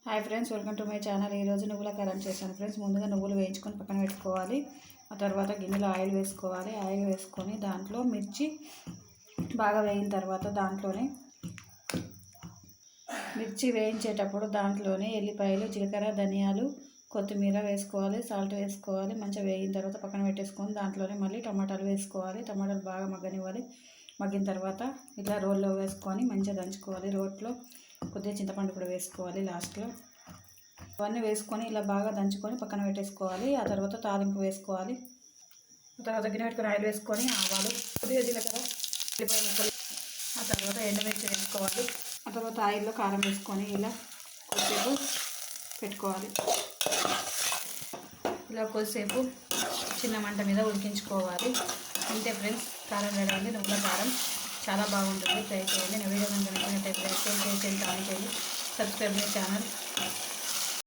Hi friends, welcome to my channel. ఈరోజు నువ్వుల కారం చేశాను ఫ్రెండ్స్. ముందుగా నువ్వులు వేయించుకొని పక్కన పెట్టుకోవాలి. ఆ తర్వాత గిన్నెలో ఆయిల్ వేసుకోవాలి. ఆయిల్ వేసుకొని దాంట్లో మిర్చి బాగా వేయిన తర్వాత మిర్చి వేయించేటప్పుడు దాంట్లోనే ఎల్లిపాయలు, జీలకర్ర, ధనియాలు, కొత్తిమీర వేసుకోవాలి. సాల్ట్ వేసుకోవాలి. మంచిగా వేగిన తర్వాత పక్కన పెట్టేసుకొని దాంట్లోనే మళ్ళీ టమాటాలు వేసుకోవాలి. టమాటాలు బాగా మగ్గనివ్వాలి. మగ్గిన తర్వాత ఇట్లా రోల్లో వేసుకొని మంచిగా దంచుకోవాలి. రోట్లో కొద్దిగా చింతపండు కూడా వేసుకోవాలి లాస్ట్లో. అవన్నీ వేసుకొని ఇలా బాగా దంచుకొని పక్కన పెట్టేసుకోవాలి. ఆ తర్వాత తాలింపు వేసుకోవాలి. ఆ తర్వాత గిన్నె పెట్టుకొని ఆయిల్ వేసుకొని ఆవాలు, కొద్దిగా జీలకర్ర, ఉల్లిపాయ ముక్కలు, ఆ తర్వాత ఎండుమిర్చి వేసుకోవాలి. ఆ తర్వాత ఆయిల్లో కారం వేసుకొని ఇలా కొద్దిసేపు పెట్టుకోవాలి. ఇలా కొద్దిసేపు చిన్న మంట మీద ఉడికించుకోవాలి. అంతే ఫ్రెండ్స్, కారం రెడీ అయింది. నువ్వుల కారం చాలా బాగుంటుంది. ట్రై చేయండి. నా వీడియో కనుక నచ్చినట్లయితే లైక్ చేయండి, కామెంట్ చేయండి, సబ్స్క్రైబ్ మై ఛానల్.